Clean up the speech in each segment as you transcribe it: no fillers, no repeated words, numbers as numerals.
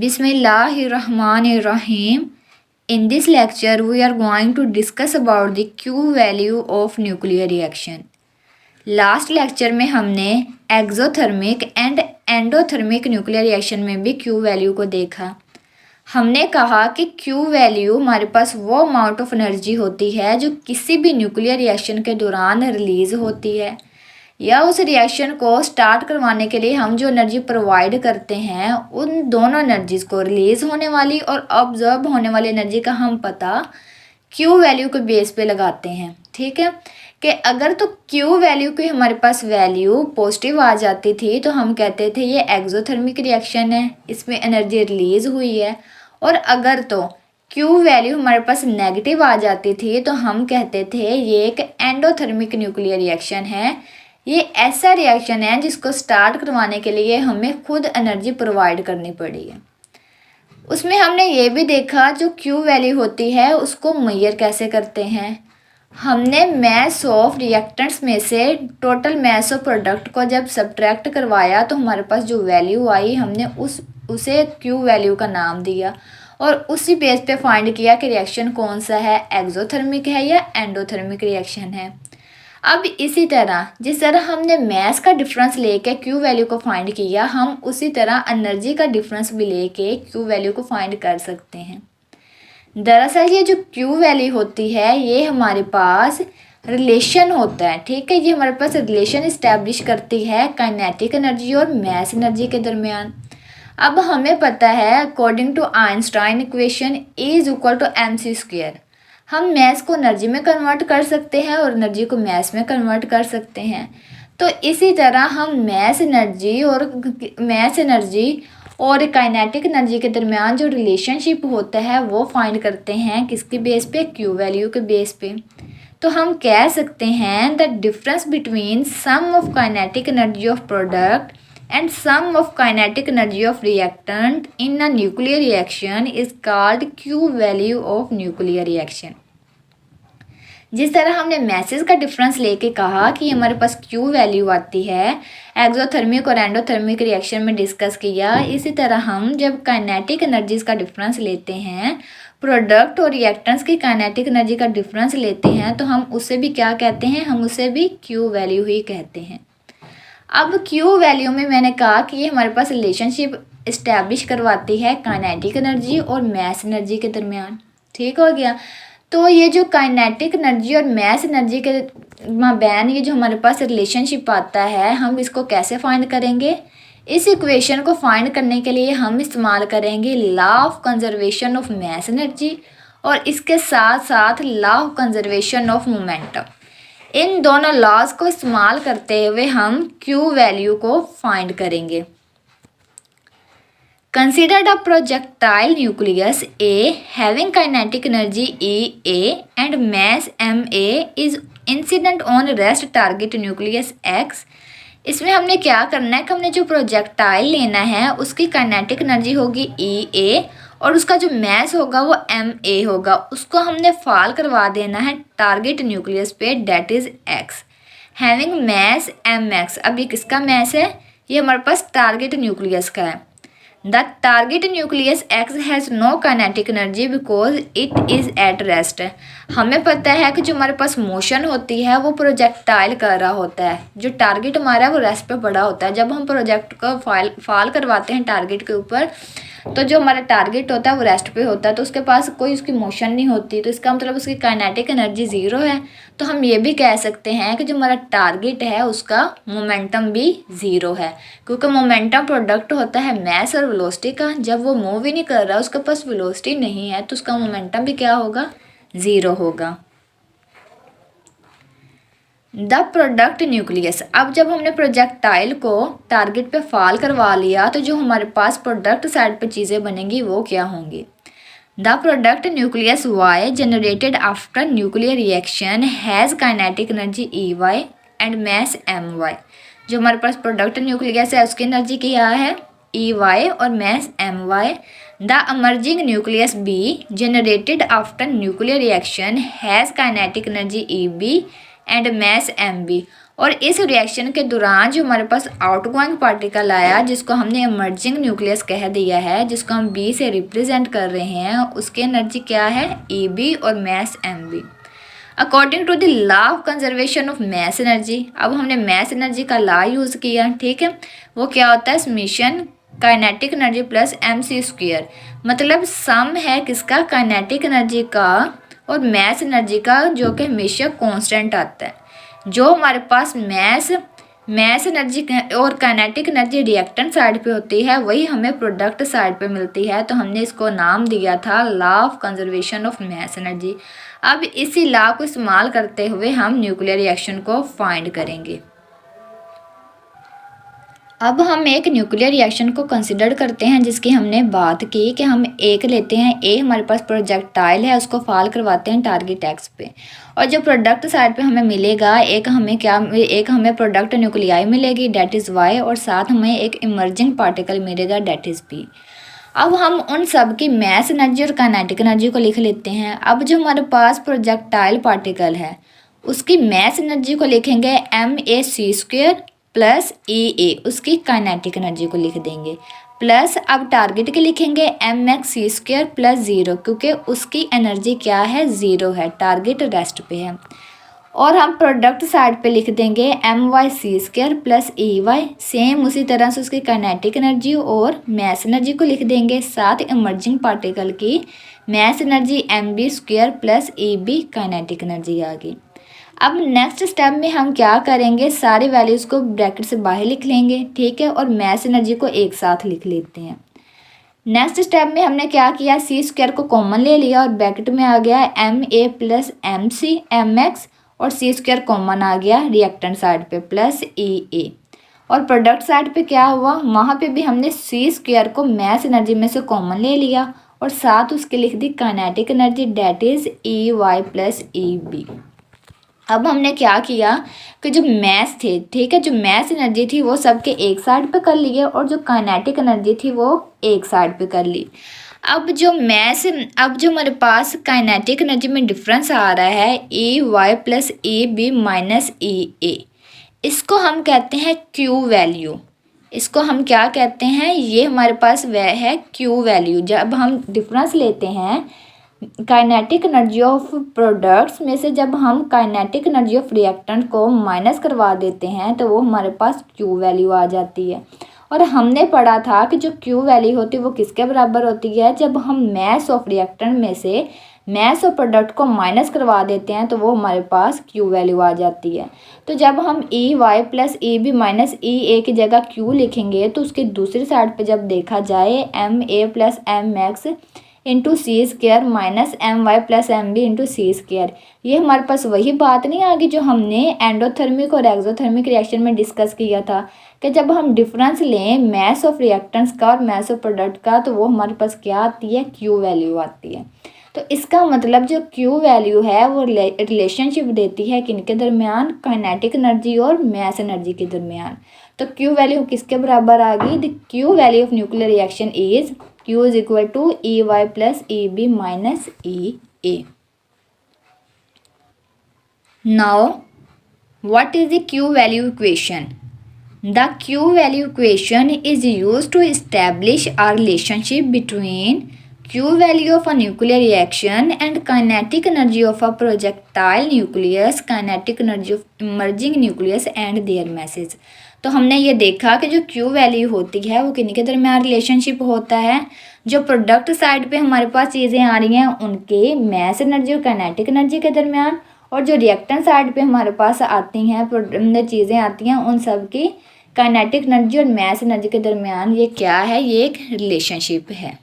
Bismillahirrahmanirrahim. In this lecture, we are going to discuss about the Q value of nuclear reaction. Last lecture में हमने exothermic and endothermic nuclear reaction में भी Q value को देखा। हमने कहा कि Q वैल्यू हमारे पास वो अमाउंट ऑफ एनर्जी होती है जो किसी भी न्यूक्लियर रिएक्शन के दौरान रिलीज़ होती है, या उस रिएक्शन को स्टार्ट करवाने के लिए हम जो एनर्जी प्रोवाइड करते हैं उन दोनों एनर्जीज़ को, रिलीज़ होने वाली और ऑब्जर्व होने वाली एनर्जी का हम पता Q वैल्यू के बेस पे लगाते हैं। ठीक है, कि अगर तो Q वैल्यू की हमारे पास वैल्यू पॉजिटिव आ जाती थी तो हम कहते थे ये एक्सोथर्मिक रिएक्शन है, इसमें एनर्जी रिलीज़ हुई है। और अगर तो Q वैल्यू हमारे पास नेगेटिव आ जाती थी तो हम कहते थे ये एक एंडोथर्मिक न्यूक्लियर रिएक्शन है, ये ऐसा रिएक्शन है जिसको स्टार्ट करवाने के लिए हमें खुद एनर्जी प्रोवाइड करनी पड़ी है। उसमें हमने ये भी देखा जो Q वैल्यू होती है उसको मेजर कैसे करते हैं। हमने मैस ऑफ रिएक्टेंट्स में से टोटल मैस ऑफ प्रोडक्ट को जब सब्ट्रैक्ट करवाया तो हमारे पास जो वैल्यू आई हमने उसे Q वैल्यू का नाम दिया और उसी बेस पे फाइंड किया कि रिएक्शन कौन सा है, एक्सोथर्मिक है या एंडोथर्मिक रिएक्शन है। अब इसी तरह जिस तरह हमने मैस का डिफरेंस लेके Q वैल्यू को फाइंड किया, हम उसी तरह एनर्जी का डिफरेंस भी लेके Q वैल्यू को फाइंड कर सकते हैं। दरअसल ये जो Q वैल्यू होती है ये हमारे पास रिलेशन होता है। ठीक है, ये हमारे पास रिलेशन इस्टेब्लिश करती है काइनेटिक एनर्जी और मैस एनर्जी के दरमियान। अब हमें पता है according to Einstein equation E is equal to mc²। हम मैस को एनर्जी में कन्वर्ट कर सकते हैं और एनर्जी को मैस में कन्वर्ट कर सकते हैं। तो इसी तरह हम मैस एनर्जी और काइनेटिक एनर्जी के दरमियान जो रिलेशनशिप होता है वो फाइंड करते हैं किसके बेस पे, Q वैल्यू के बेस पे। तो हम कह सकते हैं the difference between sum of kinetic energy of product and sum of kinetic energy of reactant in a nuclear reaction is called Q value of nuclear reaction। जिस तरह हमने मैसेज का डिफरेंस लेके कहा कि हमारे पास Q वैल्यू आती है एक्सोथर्मिक और एंडोथर्मिक रिएक्शन में डिस्कस किया, इसी तरह हम जब काइनेटिक एनर्जीज का डिफरेंस लेते हैं, प्रोडक्ट और रिएक्टेंट्स की काइनेटिक एनर्जी का डिफरेंस लेते हैं तो हम उसे भी क्या कहते हैं, हम उसे भी Q वैल्यू ही कहते हैं। अब Q वैल्यू में मैंने कहा कि ये हमारे पास रिलेशनशिप इस्टेब्लिश करवाती है काइनेटिक एनर्जी और मैस एनर्जी के दरमियान। ठीक हो गया, तो ये जो काइनेटिक एनर्जी और मैस एनर्जी के माबैन ये जो हमारे पास रिलेशनशिप आता है, हम इसको कैसे फाइंड करेंगे। इस इक्वेशन को फाइंड करने के लिए हम इस्तेमाल करेंगे law of conservation of mass energy और इसके साथ साथ law of conservation of momentum. इन दोनों लॉज को इस्तेमाल करते हुए हम Q वैल्यू को फाइंड करेंगे। Consider the projectile nucleus A having kinetic energy EA and mass MA is incident on rest target nucleus X। इसमें हमने क्या करना है कि हमने जो प्रोजेक्टाइल लेना है उसकी काइनेटिक एनर्जी होगी EA और उसका जो मैस होगा वो MA होगा, उसको हमने फॉल करवा देना है टारगेट न्यूक्लियस पे, that is X having mass MX। अब ये किसका मैस है, ये हमारे पास टारगेट न्यूक्लियस का है। The target nucleus X has no kinetic energy because it is at rest. हमें पता है कि जो हमारे पास मोशन होती है वो प्रोजेक्टाइल कर रहा होता है, जो टारगेट हमारा है वो रेस्ट पे पड़ा होता है। जब हम प्रोजेक्ट को फॉल करवाते हैं टारगेट के ऊपर तो जो हमारा टारगेट होता है वो रेस्ट पे होता है, तो उसके पास कोई उसकी मोशन नहीं होती, तो इसका मतलब उसकी काइनेटिक एनर्जी ज़ीरो है। तो हम ये भी कह सकते हैं कि जो हमारा टारगेट है उसका मोमेंटम भी ज़ीरो है, क्योंकि मोमेंटम प्रोडक्ट होता है मैस और वेलोसिटी का। जब वो मूव ही नहीं कर रहा, उसके पास वेलोसिटी नहीं है, तो उसका मोमेंटम भी क्या होगा, ज़ीरो होगा। The product nucleus. अब जब हमने प्रोजेक्टाइल को टारगेट पे फॉल करवा लिया तो जो हमारे पास प्रोडक्ट साइड पे चीज़ें बनेंगी वो क्या होंगी। The product nucleus Y generated after nuclear reaction has kinetic energy EY and mess MY। जो हमारे पास प्रोडक्ट न्यूक्लियस है उसकी एनर्जी क्या है, EY और mass MY। The emerging nucleus B generated after nuclear reaction has kinetic energy EB and mass MB। और इस रिएक्शन के दौरान जो हमारे पास आउटगोइंग पार्टिकल आया जिसको हमने इमर्जिंग न्यूक्लियस कह दिया है, जिसको हम बी से रिप्रेजेंट कर रहे हैं, उसकी एनर्जी क्या है EB और mass MB according to the law of conservation of mass energy. अब हमने मैस एनर्जी का लॉ यूज़ किया, ठीक है। वो क्या होता है summation kinetic energy plus MC², मतलब सम है किसका काइनेटिक एनर्जी का और मैस एनर्जी का, जो कि हमेशा कांस्टेंट आता है। जो हमारे पास मैस एनर्जी और काइनेटिक एनर्जी रिएक्टेंट साइड पे होती है वही हमें प्रोडक्ट साइड पे मिलती है, तो हमने इसको नाम दिया था law of conservation of mass energy. अब इसी लॉ को इस्तेमाल करते हुए हम न्यूक्लियर रिएक्शन को फाइंड करेंगे। अब हम एक न्यूक्लियर रिएक्शन को कंसिडर करते हैं जिसकी हमने बात की कि हम एक लेते हैं, ए हमारे पास प्रोजेक्टाइल है, उसको फॉल करवाते हैं टारगेट एक्स पे, और जो प्रोडक्ट साइड पे हमें मिलेगा एक हमें प्रोडक्ट न्यूक्लियाई मिलेगी डेट इज़ वाई, और साथ हमें एक इमर्जिंग पार्टिकल मिलेगा डेट इज़ पी। अब हम उन सब की मैस एनर्जी और काइनेटिक एनर्जी को लिख लेते हैं। अब जो हमारे पास प्रोजेक्टाइल पार्टिकल है उसकी मैस एनर्जी को लिखेंगे MAC² प्लस EA, उसकी काइनेटिक एनर्जी को लिख देंगे, प्लस अब टारगेट के लिखेंगे MXC² प्लस 0, क्योंकि उसकी एनर्जी क्या है 0 है, टारगेट रेस्ट पे है। और हम प्रोडक्ट साइड पे लिख देंगे MYC² प्लस EY, सेम उसी तरह से उसकी काइनेटिक एनर्जी और मैस एनर्जी को लिख देंगे, साथ इमर्जिंग पार्टिकल की mass energy MB² plus EB kinetic energy आ गई। अब नेक्स्ट स्टेप में हम क्या करेंगे, सारी वैल्यूज़ को ब्रैकेट से बाहर लिख लेंगे, ठीक है, और मैस एनर्जी को एक साथ लिख लेते हैं। नेक्स्ट स्टेप में हमने क्या किया, C² को कॉमन ले लिया और ब्रैकेट में आ गया MA प्लस MC MX, और C² कॉमन आ गया रिएक्टेंट साइड पे प्लस EA, और प्रोडक्ट साइड पे क्या हुआ, वहाँ पे भी हमने C² को मैस एनर्जी में से कॉमन ले लिया और साथ उसके लिख दी kinetic energy that is EY plus EB। अब हमने क्या किया कि जो मैस थे, ठीक है, जो मैस एनर्जी थी वो सबके एक साइड पे कर लिए और जो काइनेटिक एनर्जी थी वो एक साइड पे कर ली। अब जो हमारे पास काइनेटिक एनर्जी में डिफरेंस आ रहा है EY plus EB minus EA, इसको हम कहते हैं Q वैल्यू। इसको हम क्या कहते हैं, ये हमारे पास वह है Q वैल्यू। जब हम डिफरेंस लेते हैं काइनेटिक एनर्जी ऑफ प्रोडक्ट्स में से, जब हम काइनेटिक एनर्जी ऑफ रिएक्टेंट को माइनस करवा देते हैं तो वो हमारे पास Q वैल्यू आ जाती है। और हमने पढ़ा था कि जो Q वैल्यू होती है वो किसके बराबर होती है, जब हम मैस ऑफ रिएक्टेंट में से मैस ऑफ प्रोडक्ट को माइनस करवा देते हैं तो वो हमारे पास Q वैल्यू आ जाती है। तो जब हम EY plus EB minus EA की जगह Q लिखेंगे तो उसकी दूसरी साइड पे जब देखा जाए MA plus MX into C² minus MY plus MB into C², ये हमारे पास वही बात नहीं आ गई जो हमने एंडोथर्मिक और एक्सोथर्मिक रिएक्शन में डिस्कस किया था कि जब हम डिफरेंस लें मैस ऑफ रिएक्टेंट्स का और मैस ऑफ प्रोडक्ट का तो वो हमारे पास क्या आती है, Q वैल्यू आती है। तो इसका मतलब जो Q वैल्यू है वो रिलेशनशिप देती है किनके दरमियान, काइनेटिक एनर्जी और मैस एनर्जी के दरमियान। तो Q वैल्यू किसके बराबर आ गई, the Q value of nuclear reaction is Q is equal to EY plus EB minus EA. Now, what is the Q value equation? The Q value equation is used to establish a relationship between Q value of a nuclear reaction and kinetic energy of a projectile nucleus, kinetic energy of emerging nucleus and their masses. तो हमने ये देखा कि जो Q value होती है वो किन्हीं के दरमियान रिलेशनशिप होता है, जो प्रोडक्ट साइड पे हमारे पास चीज़ें आ रही हैं उनके मैस एनर्जी और काइनेटिक एनर्जी के दरमियान, और जो रिएक्टेंट साइड पे हमारे पास आती हैं चीज़ें आती हैं उन सब की काइनेटिक एनर्जी और मैस एनर्जी के दरमियान ये क्या है, ये एक रिलेशनशिप है।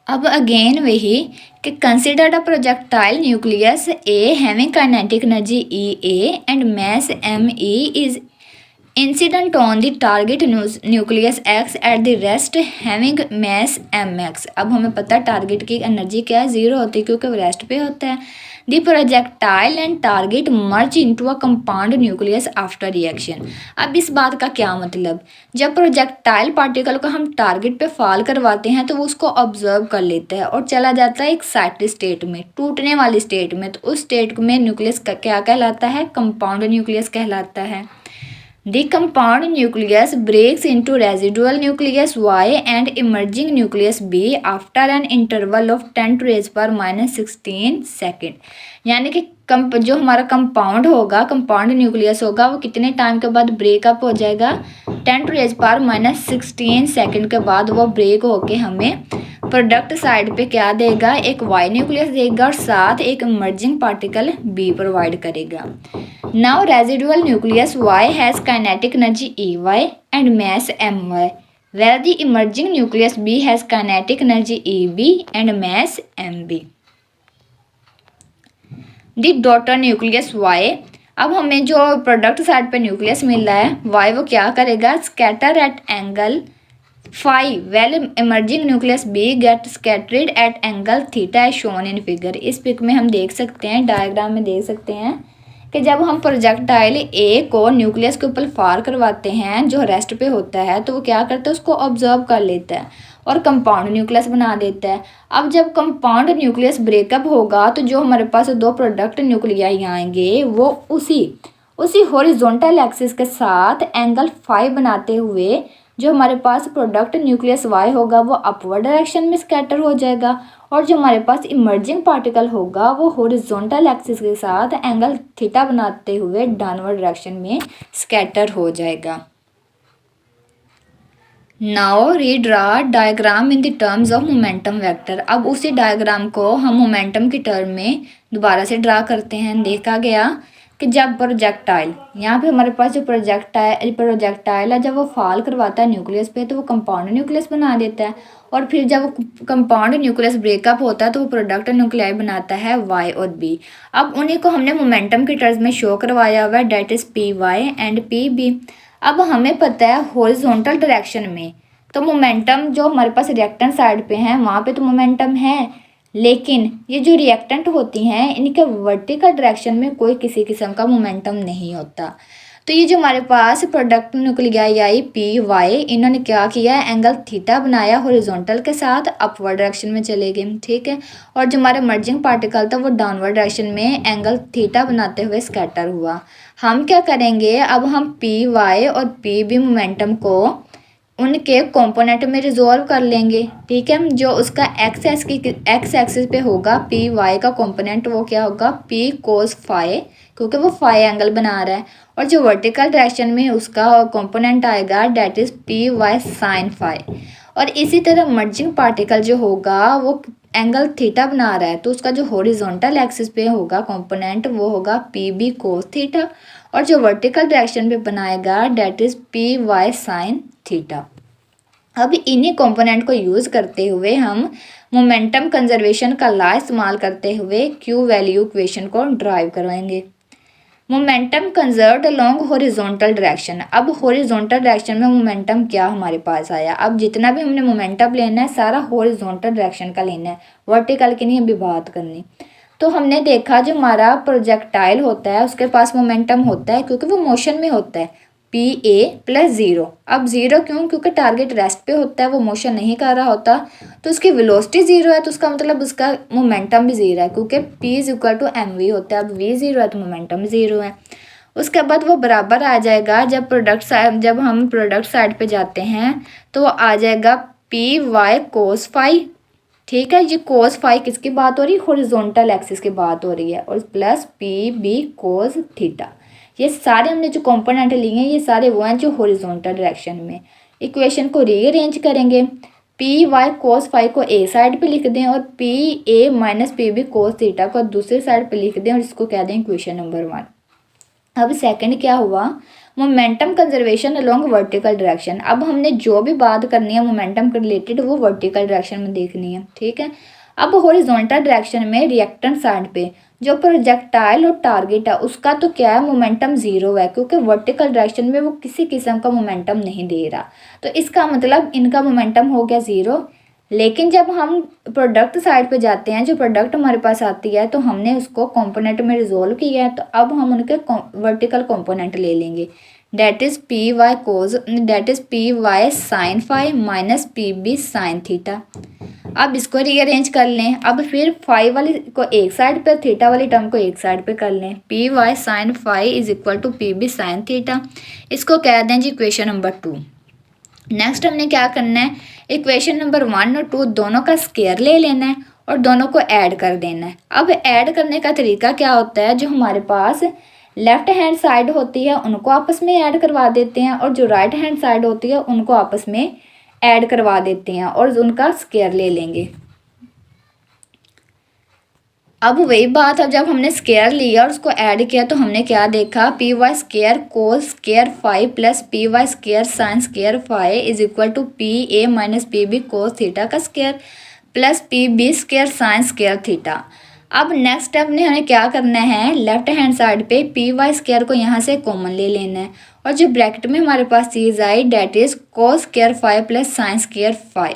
अब अगेन वही कि consider a projectile nucleus A having kinetic energy EA and mass ME is incident on the target nucleus X at the rest having mass M X. अब हमें पता है टारगेट की एनर्जी क्या है, 0 होती है क्योंकि वो रेस्ट पे होता है। The projectile and target merge into a compound nucleus after reaction. अब इस बात का क्या मतलब, जब प्रोजेक्टाइल पार्टिकल को हम टारगेट पे फॉल करवाते हैं तो वो उसको ऑब्जर्व कर लेता है और चला जाता है एक्साइटेड स्टेट में, टूटने वाली स्टेट में। तो उस स्टेट में न्यूक्लियस क्या कहलाता है, कंपाउंड न्यूक्लियस कहलाता है। The compound nucleus breaks into residual nucleus Y and emerging nucleus B after an interval of 10 to raise power minus 16 second. यानी कि जो हमारा कंपाउंड होगा, कंपाउंड न्यूक्लियस होगा, वो कितने टाइम के बाद ब्रेकअप हो जाएगा, 10 to raise power minus 16 second के बाद वो ब्रेक होके हमें प्रोडक्ट साइड पे क्या देगा, एक वाई न्यूक्लियस देगा और साथ एक इमर्जिंग पार्टिकल बी प्रोवाइड करेगा। Now residual nucleus Y has kinetic energy E Y and mass M Y, where the emerging nucleus B has kinetic energy EB and mass MB. The daughter nucleus Y. अब हमें जो product side पे nucleus मिल रहा है Y, वो क्या करेगा, scatter at angle phi well emerging nucleus B get scattered at angle theta as shown in figure. इस पिक में हम देख सकते हैं, डायग्राम में देख सकते हैं कि जब हम प्रोजेक्टाइल ए को न्यूक्लियस के ऊपर फार करवाते हैं जो रेस्ट पे होता है, तो वो क्या करता है, उसको ऑब्जर्व कर लेता है और कंपाउंड न्यूक्लियस बना देता है। अब जब कंपाउंड न्यूक्लियस ब्रेकअप होगा तो जो हमारे पास दो प्रोडक्ट न्यूक्लियाई आएंगे वो उसी हॉरिजॉन्टल एक्सिस के साथ एंगल फाई बनाते हुए जो हमारे पास प्रोडक्ट न्यूक्लियस वाई होगा वो अपवर्ड डायरेक्शन में स्कैटर हो जाएगा और जो हमारे पास इमर्जिंग पार्टिकल होगा वो हॉरिजॉन्टल एक्सिस के साथ एंगल थीटा बनाते हुए डाउनवर्ड डायरेक्शन में स्कैटर हो जाएगा। Now redraw diagram in the terms of momentum vector. अब उसी डायग्राम को हम मोमेंटम की टर्म में दोबारा से ड्रा करते हैं। देखा गया कि जब प्रोजेक्टाइल, यहाँ पे हमारे पास जो प्रोजेक्टाइल है, जब वो फॉल करवाता है न्यूक्लियस पे तो वो कंपाउंड न्यूक्लियस बना देता है और फिर जब वो कंपाउंड न्यूक्लियस ब्रेकअप होता है तो वो प्रोडक्ट न्यूक्लियाई बनाता है वाई और बी। अब उन्हीं को हमने मोमेंटम की टर्म्स में शो करवाया हुआ है, that is P Y and P B. अब हमें पता है हॉरिजॉन्टल डायरेक्शन में तो मोमेंटम जो हमारे पास रिएक्टेंट साइड पे है वहाँ पे तो मोमेंटम है, लेकिन ये जो रिएक्टेंट होती हैं इनके वर्टिकल डायरेक्शन में कोई किसी किस्म का मोमेंटम नहीं होता। तो ये जो हमारे पास प्रोडक्ट न्यूक्लियाई आई पी वाई, इन्होंने क्या किया, एंगल थीटा बनाया हॉरिजॉन्टल के साथ, अपवर्ड डायरेक्शन में चले गए, ठीक है। और जो हमारा मर्जिंग पार्टिकल था वो डाउनवर्ड डायरेक्शन में एंगल थीटा बनाते हुए स्कैटर हुआ। हम क्या करेंगे, अब हम पी वाई और पी बी मोमेंटम को उनके कंपोनेंट में रिजॉल्व कर लेंगे, ठीक है। जो उसका एक्स एक्सिस पे होगा पी वाई का कंपोनेंट वो क्या होगा, पी कोस फाई, क्योंकि वो फाई एंगल बना रहा है। और जो वर्टिकल डायरेक्शन में उसका कंपोनेंट आएगा that is P Y sine phi. और इसी तरह मर्जिंग पार्टिकल जो होगा वो एंगल थीटा बना रहा है तो उसका जो हॉरिजॉन्टल एक्सिस पे होगा कंपोनेंट वो होगा पी बी कोस थीटा और जो वर्टिकल डायरेक्शन पे बनाएगा that is P Y sine theta. अब इन्हीं कंपोनेंट को यूज़ करते हुए हम मोमेंटम कंजर्वेशन का लॉ इस्तेमाल करते हुए क्यू वैल्यू इक्वेशन को ड्राइव करवाएंगे। Momentum conserved along horizontal direction. अब हॉरिजॉन्टल डायरेक्शन में मोमेंटम क्या हमारे पास आया, अब जितना भी हमने मोमेंटम लेना है सारा हॉरिजॉन्टल डायरेक्शन का लेना है, वर्टिकल की नहीं अभी बात करनी। तो हमने देखा जो हमारा प्रोजेक्टाइल होता है उसके पास मोमेंटम होता है क्योंकि वो मोशन में होता है पी ए प्लस ज़ीरो। अब ज़ीरो क्यों, क्योंकि टारगेट रेस्ट पे होता है, वो मोशन नहीं कर रहा होता तो उसकी वेलोसिटी ज़ीरो है, तो उसका मतलब उसका मोमेंटम भी ज़ीरो है क्योंकि P is equal to M V होता है। अब वी ज़ीरो है तो मोमेंटम ज़ीरो है। उसके बाद वो बराबर आ जाएगा जब हम प्रोडक्ट साइड पे जाते हैं तो वो आ जाएगा पी वाई कोस फाई, ठीक है। ये कोस फाई किसकी बात हो रही है, हॉरिजॉन्टल एक्सिस की बात हो रही है, और plus P B cos theta. ये सारे हमने जो कंपोनेंट लिए हैं ये सारे वो हैं जो हॉरिजॉन्टल डायरेक्शन में। इक्वेशन को रीअरेंज करेंगे, पी वाई कोस फाई को ए साइड पे लिख दें और P A minus P B cos theta को दूसरी साइड पे लिख दें और इसको कह दें इक्वेशन नंबर 1। अब सेकंड क्या हुआ, momentum conservation along vertical direction. अब हमने जो भी बात करनी है मोमेंटम के रिलेटेड वो वर्टिकल डायरेक्शन में देखनी है, ठीक है। अब हॉरिजॉन्टल डायरेक्शन में रिएक्टेंट साइड पे जो प्रोजेक्टाइल और टारगेट है उसका तो क्या है, मोमेंटम ज़ीरो है, क्योंकि वर्टिकल डायरेक्शन में वो किसी किस्म का मोमेंटम नहीं दे रहा। तो इसका मतलब इनका मोमेंटम हो गया ज़ीरो। लेकिन जब हम प्रोडक्ट साइड पे जाते हैं, जो प्रोडक्ट हमारे पास आती है तो हमने उसको कंपोनेंट में रिजोल्व किया है, तो अब हम उनके वर्टिकल कंपोनेंट ले लेंगे। That is P Y cos, that is P Y sine phi minus P B sine theta. अब इसको रीअरेंज कर लें। अब फिर फाई वाली को एक साइड पे, थीटा वाली टर्म को एक साइड पे कर लें। P Y sine phi is equal to P B sine theta. इसको कह दें जी इक्वेशन नंबर 2। नेक्स्ट हमने क्या करना है, इक्वेशन नंबर 1 और 2 दोनों का स्केयर ले लेना है और दोनों को ऐड कर देना है। अब ऐड करने का तरीका क्या होता है, जो हमारे पास लेफ्ट हैंड साइड होती है उनको आपस में ऐड करवा देते हैं, और जो राइट हैंड साइड होती है उनको आपस में ऐड करवा देते हैं और उनका स्केयर ले लेंगे। अब वही बात, अब जब हमने स्केयर लिया और उसको ऐड किया तो हमने क्या देखा, P Y square cos square phi plus P Y square sine square phi is equal to P A minus P B cos theta का square plus P B square sine square theta. अब next step में हमें क्या करना है, left hand side पे P Y square को यहाँ से कॉमन ले लेना है, और जो ब्रैकेट में हमारे पास चीज़ आई that is cos square phi plus sine square phi.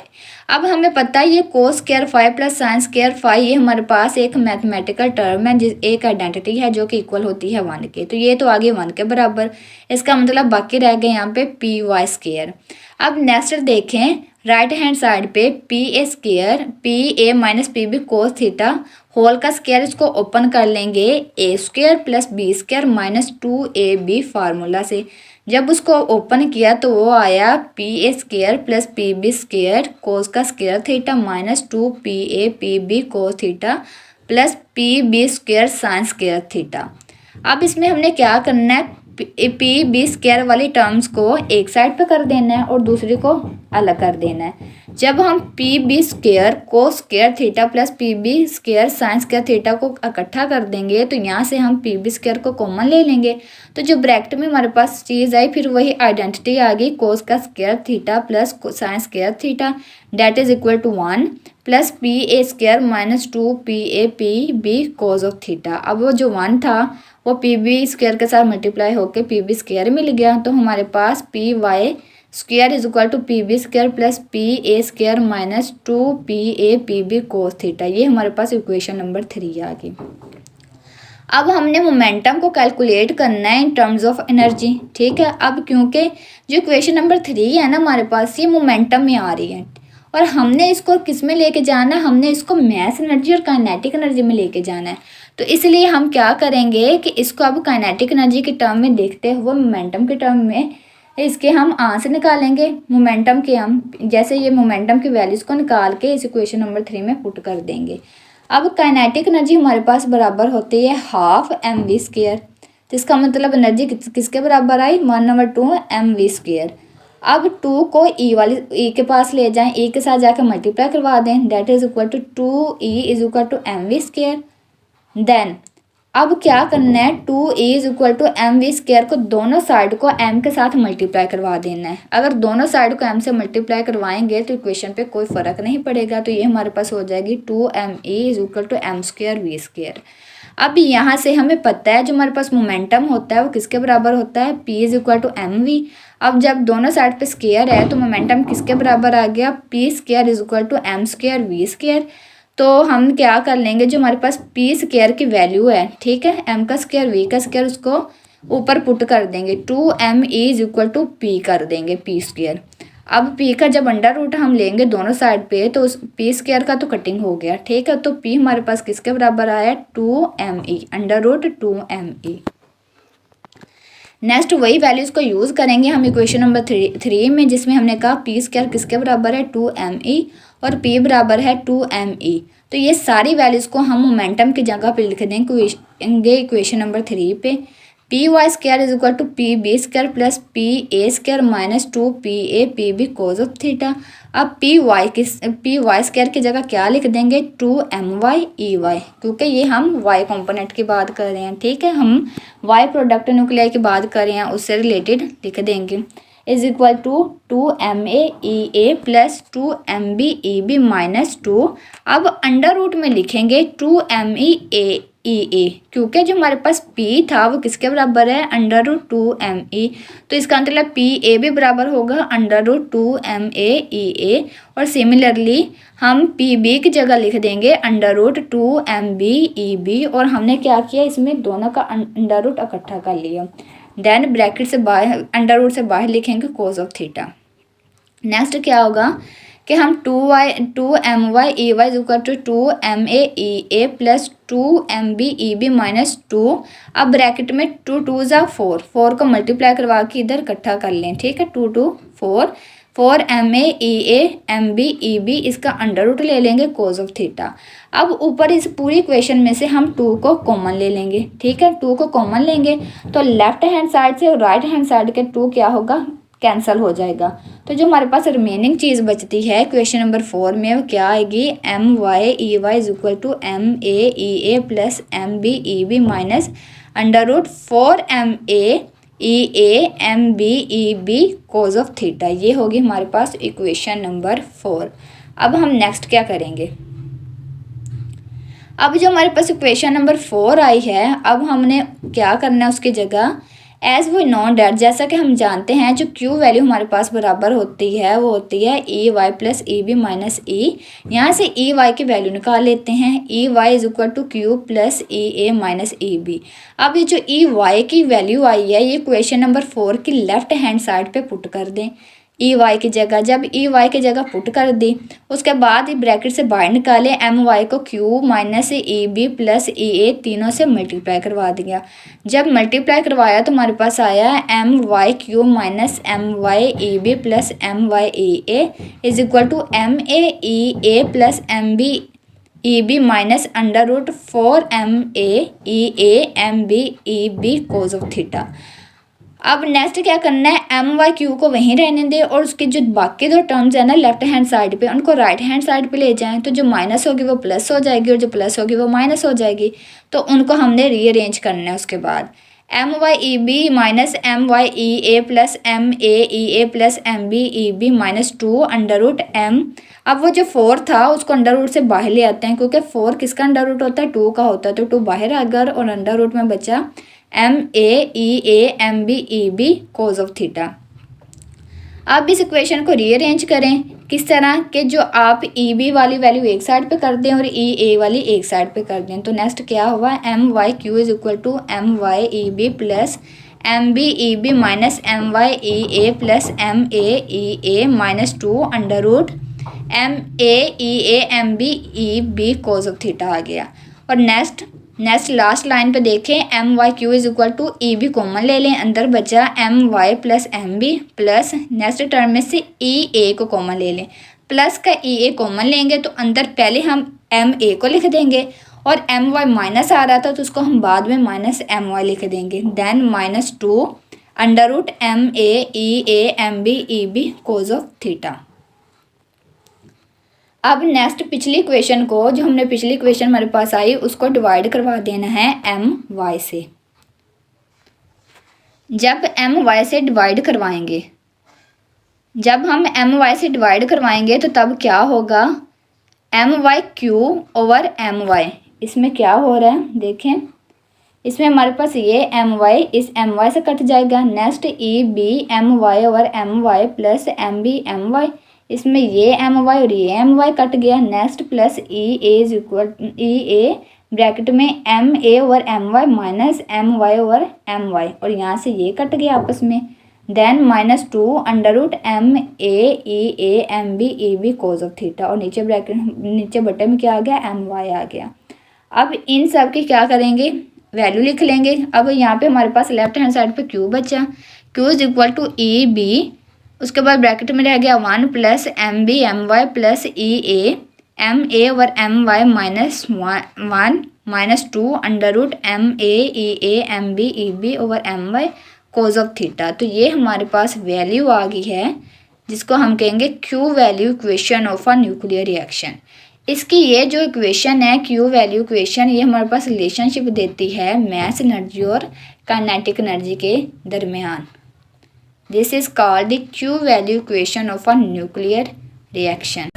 अब हमें पता है ये cos square phi plus sine square phi, ये हमारे पास एक मैथमेटिकल टर्म है, एक आइडेंटिटी है जो कि इक्वल होती है 1 के। तो ये तो आगे 1 के बराबर, इसका मतलब बाकी रह गए यहाँ पे पी वाई स्केयर। अब नेक्स्ट देखें, राइट हैंड साइड पे P A square P A minus P B cos theta whole का स्केयर, इसको ओपन कर लेंगे A square plus B square minus 2ab formula से। जब उसको ओपन किया तो वो आया P A square plus P B square cos का square theta minus 2pa P B cos theta plus P B square sine square theta. अब इसमें हमने क्या करना है, पी बी स्केयर वाली टर्म्स को एक साइड पे कर देना है और दूसरी को अलग कर देना है। जब हम P B square cos square theta plus P B square sine square theta को इकट्ठा कर देंगे तो यहाँ से हम पी बी स्केयर को कॉमन ले लेंगे, तो जो ब्रैकेट में हमारे पास चीज़ आई फिर वही आइडेंटिटी आ गई, कोस का square theta plus sine square theta that is equal to 1 plus P A square minus 2pa P B cos of theta. अब वो जो 1 था वो पी बी स्क्वायर के साथ मल्टीप्लाई होकर पी बी स्क्वायर मिल गया, तो हमारे पास P Y square is equal to P B square plus P A square minus 2pa P B cos theta. ये हमारे पास इक्वेशन नंबर 3 आ गई। अब हमने मोमेंटम को कैलकुलेट करना है इन टर्म्स ऑफ एनर्जी, ठीक है। अब क्योंकि जो इक्वेशन नंबर 3 है ना हमारे पास, ये मोमेंटम में आ रही है और हमने इसको किस में लेके जाना है, हमने इसको मास एनर्जी और काइनेटिक एनर्जी में लेके जाना है। तो इसलिए हम क्या करेंगे कि इसको अब काइनेटिक एनर्जी के टर्म में देखते हुए मोमेंटम के टर्म में इसके हम आंसर निकालेंगे। मोमेंटम के हम जैसे ये मोमेंटम की वैल्यूज़ को निकाल के इस इक्वेशन नंबर 3 में पुट कर देंगे। अब काइनेटिक एनर्जी हमारे पास बराबर होती है हाफ mv स्क्वायर, तो इसका मतलब एनर्जी किसके बराबर आई, 1/2 mv स्क्वायर। अब 2 को ई वाली ई के पास ले जाएं, ई के साथ जाकर मल्टीप्लाई करवा दें, that is equal to 2e is equal to mv square. Then अब क्या करना है, 2e is equal to mv square को दोनों साइड को m के साथ मल्टीप्लाई करवा देना है। अगर दोनों साइड को m से मल्टीप्लाई करवाएंगे तो इक्वेशन पे कोई फ़र्क नहीं पड़ेगा, तो ये हमारे पास हो जाएगी 2me is equal to m square v square. अब यहाँ से हमें पता है जो हमारे पास मोमेंटम होता है वो किसके बराबर होता है, p is equal to mv। अब जब दोनों साइड पे स्क्वायर है तो मोमेंटम किसके बराबर आ गया, p square is equal to m square v square. तो हम क्या कर लेंगे, जो हमारे पास p स्क्वायर की वैल्यू है, ठीक है, m का स्क्वायर v का स्क्वायर, उसको ऊपर पुट कर देंगे, 2me is equal to p कर देंगे p स्क्वायर। अब p का जब अंडर रूट हम लेंगे दोनों साइड पे तो उस p स्क्वायर का तो कटिंग हो गया, ठीक है। तो p हमारे पास किसके बराबर आया, 2me under root 2me। Next वही वैल्यूज़ को यूज़ करेंगे हम इक्वेशन नंबर 3 में, जिसमें हमने कहा p स्क्वायर किसके बराबर है, 2me और p बराबर है 2me। तो ये सारी वैल्यूज़ को हम मोमेंटम की जगह पे लिख देंगे इक्वेशन नंबर 3 पे। P Y square is equal to P B square plus P A square minus 2pa P B cos of theta. अब पी वाई स्क्वायर की जगह क्या लिख देंगे, 2my क्योंकि ये हम वाई कंपोनेंट की बात कर रहे हैं, ठीक है, हम वाई प्रोडक्ट न्यूक्लियर की बात कर रहे हैं, उससे रिलेटेड लिख देंगे is equal to 2ma plus 2mb minus 2। अब अंडर रूट में लिखेंगे 2me ए, क्योंकि जो हमारे पास पी था वो किसके बराबर है, √2m_e। तो इसका मतलब पी ए भी बराबर होगा √2m_a_e_a। और सिमिलरली हम पी बी की जगह लिख देंगे √2m_b_e_b। और हमने क्या किया, इसमें दोनों का अंडर रूट इकट्ठा कर लिया। देन ब्रैकेट से बाहर, अंडर रूट से बाहर लिखेंगे cos ऑफ थीटा। नेक्स्ट क्या होगा कि हम 2m_y_e_y equal to 2m_a_e_a plus 2m_b_e_b minus 2। अब ब्रैकेट में 2 2 ज़ा 4, 4 को मल्टीप्लाई करवा के इधर इकट्ठा कर लें, ठीक है। 2 2 4, 4m_a_e_a m_b_e_b इसका अंडर रूट ले लेंगे cos ऑफ थीटा। अब ऊपर इस पूरी इक्वेशन में से हम 2 को कॉमन ले लेंगे, ठीक है। 2 को कॉमन लेंगे तो लेफ्ट हैंड साइड से और राइट हैंड साइड के 2 क्या होगा, कैंसिल हो जाएगा। तो जो हमारे पास रिमेनिंग चीज़ बचती है क्वेश्चन नंबर 4 में वो क्या आएगी, m_y_e_y is equal to m_a_e_a plus m_b_e_b minus under root 4m_a_e_a m_b_e_b cos of theta. ये होगी हमारे पास इक्वेशन नंबर 4। अब हम नेक्स्ट क्या करेंगे, अब जो हमारे पास इक्वेशन नंबर 4 आई है, अब हमने क्या करना है उसकी जगह एज वी नो डैट, जैसा कि हम जानते हैं जो क्यू वैल्यू हमारे पास बराबर होती है वो होती है E Y plus E B minus E. यहाँ से ई वाई की वैल्यू निकाल लेते हैं, E Y is equal to Q plus E A minus E B. अब ये जो ई वाई की वैल्यू आई है ये क्वेश्चन नंबर 4 की लेफ्ट हैंड साइड पे पुट कर दें ई वाई की जगह। जब ई वाई की जगह पुट कर दी उसके बाद ब्रैकेट से बाहर निकाले एम वाई को Q minus E B plus E A तीनों से मल्टीप्लाई करवा दिया। जब मल्टीप्लाई करवाया तो हमारे पास आया M Y Q minus M Y E B plus M Y E A is equal to m_a_e_a plus m_b_e_b minus under root 4m_a_e_a m_b_e_b cos of theta. अब नेक्स्ट क्या करना है, एम वाई क्यू को वहीं रहने दें और उसके जो बाकी दो टर्म्स है ना लेफ्ट हैंड साइड पे उनको राइट हैंड साइड पे ले जाएं। तो जो माइनस होगी वो प्लस हो जाएगी और जो प्लस होगी वो माइनस हो जाएगी। तो उनको हमने रीअरेंज करना है। उसके बाद M Y E B minus M Y E A plus M A E A plus M B E B minus 2 under root M. अब वो जो 4 था उसको अंडर रूट से बाहर ले आते हैं क्योंकि 4 किसका अंडर रूट होता है, 2 का होता है। तो 2 बाहर आ गया और अंडर रूट में बचा m_a_e_a m_b_e_b cos of theta. अब इस इक्वेशन को रीअरेंज करें किस तरह कि जो आप ई बी वाली वैल्यू एक साइड पे कर दें और ई ए वाली एक साइड पे कर दें। तो नेक्स्ट क्या हुआ, M Y Q is equal to M Y E B plus M B E B minus M Y E A plus M A E A minus 2 under root m_a_e_a m_b_e_b cos of theta आ गया। और next last line पे देखें M Y Q is equal to E B common ले लें, अंदर बचा M Y plus M B plus next term में से ई ए को कॉमन ले लें, प्लस का ई ए कॉमन लेंगे तो अंदर पहले हम एम ए को लिख देंगे और एम वाई माइनस आ रहा था तो उसको हम बाद में माइनस एम वाई लिख देंगे। Then minus 2 under root m_a_e_a m_b_e_b cos of theta. अब नेक्स्ट पिछली इक्वेशन को, जो हमने पिछली इक्वेशन हमारे पास आई उसको डिवाइड करवा देना है एम वाई से। जब एम वाई से डिवाइड करवाएंगे, जब हम एम वाई से डिवाइड करवाएंगे तो तब क्या होगा, M Y Q over M Y. इसमें क्या हो रहा है देखें, इसमें हमारे पास ये एम वाई इस एम वाई से कट जाएगा। Next E B M Y over M Y plus M B M Y, इसमें ये एम वाई और ये एम वाई कट गया। Next plus E A is equal E A bracket में M A over M Y minus M Y over M Y और यहाँ से ये कट गया आपस में। Then minus 2 under root m_a_e_a m_b_e_b cos of theta और नीचे ब्रैकेट नीचे बटे में क्या आ गया, एम वाई आ गया। अब इन सब की क्या करेंगे, वैल्यू लिख लेंगे। अब यहाँ पे हमारे पास लेफ्ट हैंड साइड पे क्यू बचा, Q is equal to E B, उसके बाद ब्रैकेट में रह गया 1 plus M B M Y plus E A M A over M Y minus 1 minus 2 under root m_a_e_a m_b_e_b over M Y cos of theta. तो ये हमारे पास value आ गई है जिसको हम कहेंगे Q value equation of a nuclear reaction. इसकी ये जो इक्वेशन है क्यू वैल्यू इक्वेशन, ये हमारे पास रिलेशनशिप देती है मास एनर्जी और काइनेटिक एनर्जी के दरमियान। This is called the Q value equation of a nuclear reaction.